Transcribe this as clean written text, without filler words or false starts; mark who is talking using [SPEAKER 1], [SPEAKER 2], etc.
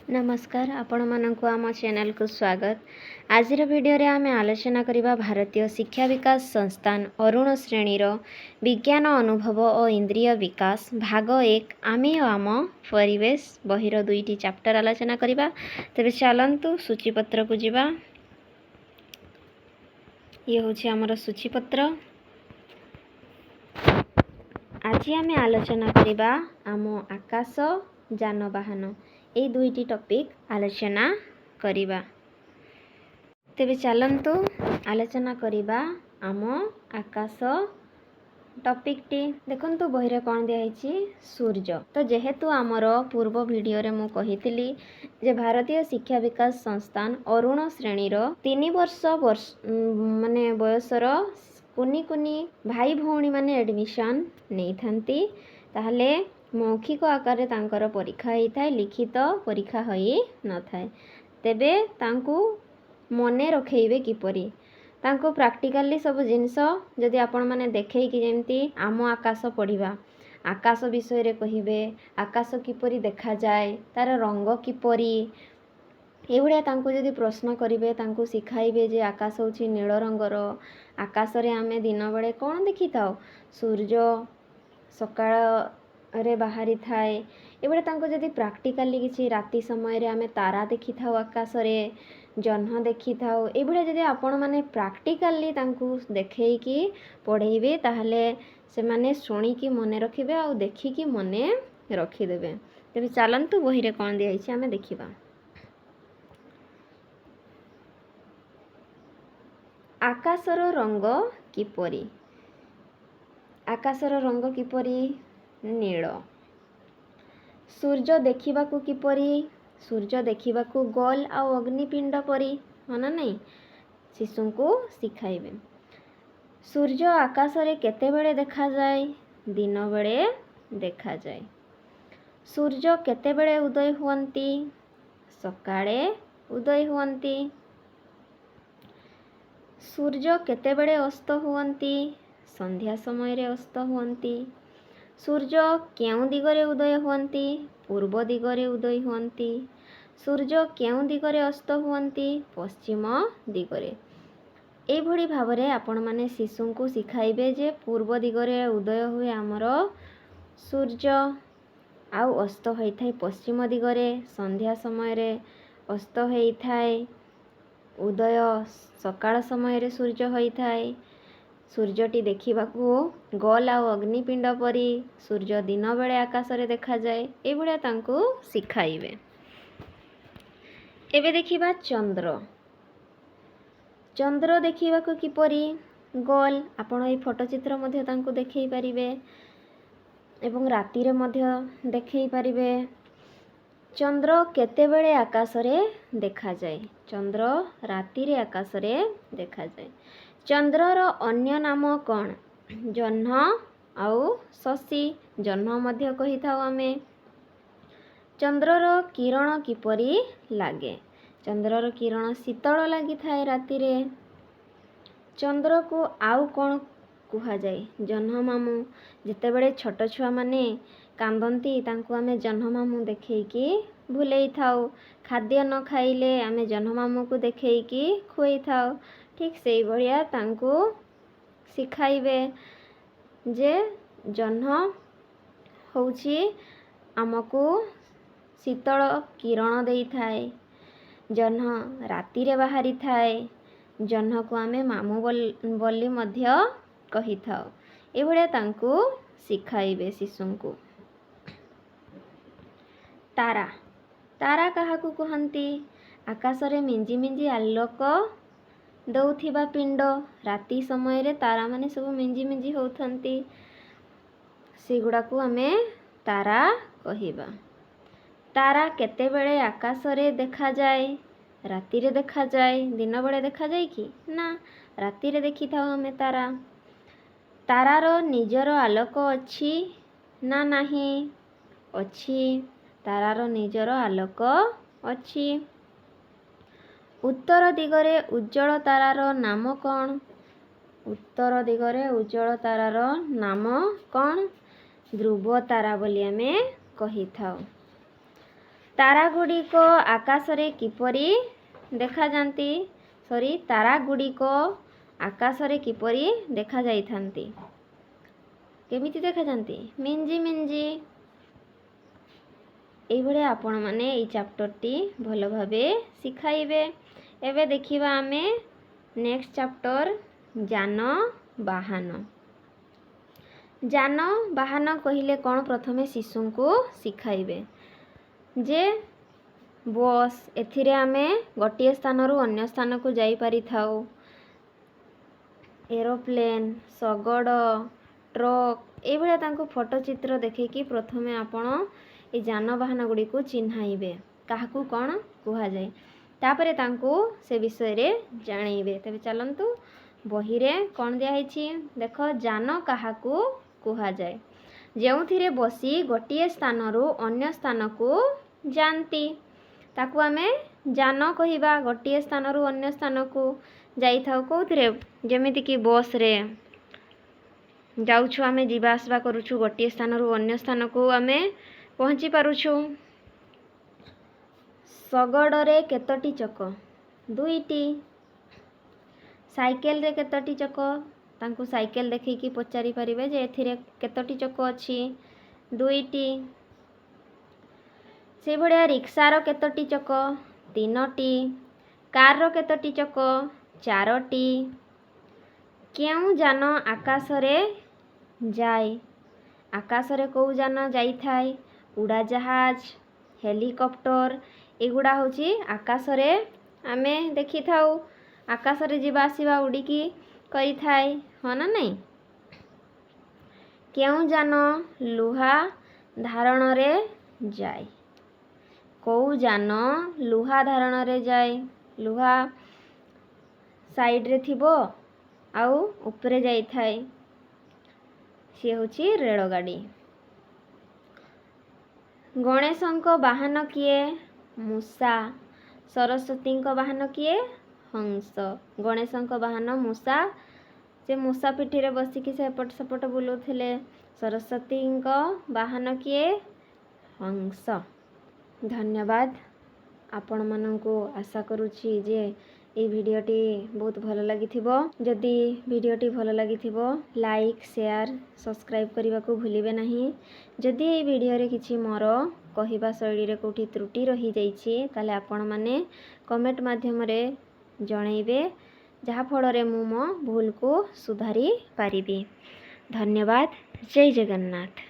[SPEAKER 1] नमस्कार आपण मानक आम चैनल को स्वागत। आज वीडियो रे आमे आलोचना करिबा भारतीय शिक्षा विकास संस्थान अरुण श्रेणीर विज्ञान अनुभव और इंद्रिय विकास भाग 1 आमे आम परिवेश बहिर दुईटी चैप्टर आलोचना करिबा। तेबे चलंतु सूचीपत्र को जिबा। ये होछि हमर सूचीपत्र। आज आमे आलोचना करिबा आम आकाश जानवाहन এই দুইটি টপিক আলোচনা করিবা। তেবে চলন্তু আলোচনা করিবা আম আকাশ টপিকটি। দেখন্তু বহিরে কোন দিয়া ହେଇଛି সূর্য। তো যেহেতু আমার পূর্ব ভিডিওরে মু কহিଥିଲି যে ভারতীয় শিক্ষা বিকাশ সংস্থান অরুণ শ্রেণীর 3 ବର୍ଷ ମାନେ বয়সর কুনি কুনি ভাই ভଉଣୀ মানে এডমিশন নেইথাନ୍ତି তাহলে मौखिक आकार तांकर परीक्षा होता है, लिखित परीक्षा होई न थाए। तेबे तांकु मने रखेइबे किपरि तांकु प्रैक्टिकली सब जिंस जदि आपण माने देखै कि जेमती आम आकाश पढ़िबा आकाश विषय रे कहिबे आकाश किपरि देखा जाए तार रंग किपरि एभुडिया तांकु जदि प्रश्न करिवे तांकु सिखाइबे जे आकाश होछि नील रंगर। आकाश रे आमे दिन बेले कोन देखि थाओ सूर्य सकाळ रे बाहरी थाए। एबे तांको जदि प्रैक्टिकली किछि राति समय रे आमे तारा देखि थाओ आकाश रे जह्न देखि थाओ एबे जदि आपण माने प्रैक्टिकली तांको देखै कि पढेइबे ताहले से माने सुनी कि मने रखिबे आ देखि कि मने रखि देबे। तेबे चलंतु बहि रे कोन दिया हिछि आमे देखिबा। आकाशर रंग किपरि आकाशर रंग किपरि नील। सूर्य देखिबाकू किपरि सूर्य देखिबाकू गोल आ अग्निपिंड परी हना नहीं शिशु को सिखाइबे। सूर्य आकाश रे केते बेले देखा जाए दिन बेले देखा जाए। सूर्य केते बेले उदय हुअंती सकाळे उदय हुअंती। सूर्य केते बेले अस्त हुअंती संध्या समय रे अस्त हुअंती। सूर्य केउ दिगरे उदय हुअंती पूर्व दिगरे उदय हुअंती। सूर्य केउ दिगरे अस्त हुअंती पश्चिम दिगरे। ए भली भाबरे आपण माने शिशु को सिखाइबे जे पूर्व दिगरे उदय हुए आमर सूर्य आउ अस्त होई थाए पश्चिम दिगरे। संध्या समय रे अस्त होई थाए उदय सकाळ समय रे सूर्य होई थाए। सूर्यटी देखिबाकू गोल आ अग्निपिंड परी सूर्य दिन बेले आकाश रे देखा जाए ए भलिया तांको सिखाइबे। एबे देखिबा चंद्र। चंद्र देखिबाकू किपरि गोल आपण ए फोटो चित्र मध्ये तांको देखै परिबे एवं राति रे मध्ये देखै परिबे। चंद्र केते बेले आकाश रे देखा जाए चंद्र राति रे आकाश रे देखा जाए। चंद्रर अन्य नाम कौन जह्न आउ शशि जह्न मध्य कहि थाओ आमे। चंद्रर किरण किपरि लागे चंद्रर किरण शीतल लागि थाए राति रे। चंद्र को आउ कौन कुहा जाए जह्न मामू जेते बेले छोट छुआ माने कांदंती तांको आमे जह्न मामू देखैकी भुलेई थाओ। खाद्य न खाइले आमे जह्न मामू को देखैकी खुई थाओ। ठीक से भलिया तांको सिखाइबे जे जह्न होउछि आमको शीतल किरण देई थाए। जह्न राति रे बाहरी थाए जह्न को आमे मामू बोली मध्य कहि थाओ। ए भलिया तांको सिखाइबे शिशु को। तारा तारा काहाकू कहंती आकाश रे मिंजी मिंजी आलोक दौथिबा पिंड। राति समय रे तारा माने सब मिंजी मिंजी होथंती सेगुडा को आमे तारा कहिबा। तारा केते बेले आकाश रे देखा जाए राति रे देखा जाए दिन बेले देखा जाए कि ना राति रे देखि थाओ आमे तारा। तारार निजर आलोक अछि ना नाही अछि तारार निजर आलोक अछि। उत्तर दिगरे उज्जवल तारार नाम कौन उत्तर दिगरे उज्जवल तारार नाम कौन ध्रुव तारा बोली आमे कहि थाओ। ତାରାଗୁଡ଼ିକ ଆକାଶରେ କିପରି ଦେଖାଯାନ୍ତି? ତାରାଗୁଡ଼ିକ ଆକାଶରେ କିପରି ଦେଖାଯାଇଥାନ୍ତି? କେମିତି ଦେଖାଯାନ୍ତି? ମିଞ୍ଜି ମିଞ୍ଜି। এইଭଳିଆ ଆପଣମାନେ ଏଇ ଚାପ୍ଟରଟି ଭଲ ଭାବେ ଶିଖାଇବେ। ଏବେ ଦେଖିବା ଆମେ ନେକ୍ସଟ ଚାପ୍ଟର ଯାନବାହନ। ଯାନବାହନ କହିଲେ କ'ଣ ପ୍ରଥମେ ଶିଶୁଙ୍କୁ ଶିଖାଇବେ ଯେ ବସ୍, ଏଥିରେ ଆମେ ଗୋଟିଏ ସ୍ଥାନରୁ ଅନ୍ୟ ସ୍ଥାନକୁ ଯାଇପାରିଥାଉ। ଏରୋପ୍ଲେନ୍, ଶଗଡ଼, ଟ୍ରକ୍, ଏଇଭଳିଆ ତାଙ୍କୁ ଫଟୋ ଚିତ୍ର ଦେଖେଇକି ପ୍ରଥମେ ଆପଣ এই ଯାନବାହନ ଗୁଡ଼ିକୁ ଚିହ୍ନାଇବେ କାହାକୁ କ'ଣ କୁହାଯାଏ, ତାପରେ ତାଙ୍କୁ ସେ ବିଷୟରେ ଜାଣେଇବେ। ତେବେ ଚାଲନ୍ତୁ ବହିରେ କ'ଣ ଦିଆହେଇଛି ଦେଖ। ଯାନ କାହାକୁ କୁହାଯାଏ? ଯେଉଁଥିରେ ବସି ଗୋଟିଏ ସ୍ଥାନରୁ ଅନ୍ୟ ସ୍ଥାନକୁ ଯାଆନ୍ତି ତାକୁ ଆମେ ଯାନ କହିବା। ଗୋଟିଏ ସ୍ଥାନରୁ ଅନ୍ୟ ସ୍ଥାନକୁ ଯାଇଥାଉ କେଉଁଥିରେ? ଯେମିତିକି ବସ୍ରେ ଯାଉଛୁ, ଆମେ ଯିବା ଆସିବା କରୁଛୁ, ଗୋଟିଏ ସ୍ଥାନରୁ ଅନ୍ୟ ସ୍ଥାନକୁ ଆମେ ପହଞ୍ଚି ପାରୁଛୁ। ଶଗଡ଼ରେ କେତୋଟି ଚକ? 2ଟି। ସାଇକେଲରେ କେତୋଟି ଚକ? ତାଙ୍କୁ ସାଇକେଲ ଦେଖେଇକି ପଚାରି ପାରିବେ ଯେ ଏଥିରେ କେତୋଟି ଚକ ଅଛି? 2ଟି। ସେଭଳିଆ ରିକ୍ସାର କେତୋଟି ଚକ? 3ଟି। କାରର କେତୋଟି ଚକ? 4ଟି। କେଉଁ ଯାନ ଆକାଶରେ ଯାଏ? ଆକାଶରେ କେଉଁ ଯାନ ଯାଇଥାଏ? ଉଡ଼ାଜାହାଜ, ହେଲିକପ୍ଟର, ଏଗୁଡ଼ା ହେଉଛି ଆକାଶରେ ଆମେ ଦେଖିଥାଉ। ଆକାଶରେ ଯିବା ଆସିବା ଉଡ଼ିକି କରିଥାଏ, ହଁ ନା ନାହିଁ? କେଉଁ ଯାନ ଲୁହା ଧାରଣରେ ଯାଏ? କେଉଁ ଯାନ ଲୁହା ଧାରଣରେ ଯାଏ? ଲୁହା ସାଇଡ଼ରେ ଥିବ ଆଉ ଉପରେ ଯାଇଥାଏ, ସିଏ ହେଉଛି ରେଳଗାଡ଼ି। ଗଣେଶଙ୍କ ବାହନ କିଏ? ମୂଷା। ସରସ୍ୱତୀଙ୍କ ବାହନ କିଏ? ହଂସ। ଗଣେଶଙ୍କ ବାହନ ମୂଷା, ସେ ମୂଷା ପିଠିରେ ବସିକି ସେ ଏପଟ ସେପଟ ବୁଲୁଥିଲେ। ସରସ୍ୱତୀଙ୍କ ବାହନ କିଏ? ହଂସ। ଧନ୍ୟବାଦ। ଆପଣମାନଙ୍କୁ ଆଶା କରୁଛି ଯେ এই ଭିଡ଼ିଓଟି ବହୁତ ଭଲ ଲାଗିଥିବ। ଯଦି ଭିଡ଼ିଓଟି ଭଲ ଲାଗିଥିବ ଲାଇକ୍, ସେୟାର, ସବସ୍କ୍ରାଇବ୍ କରିବାକୁ ଭୁଲିବେ ନାହିଁ। ଯଦି এই ଭିଡ଼ିଓରେ କିଛି ମୋର କହିବା ଶୈଳୀରେ କେଉଁଠି ତ୍ରୁଟି ରହିଯାଇଛି ତାହେଲେ ଆପଣମାନେ କମେଣ୍ଟ ମାଧ୍ୟମରେ ଜଣାଇବେ, ଯାହାଫଳରେ ମୁଁ ମୋ ଭୁଲକୁ ସୁଧାରି ପାରିବି। ଧନ୍ୟବାଦ। ଜୟ ଜଗନ୍ନାଥ।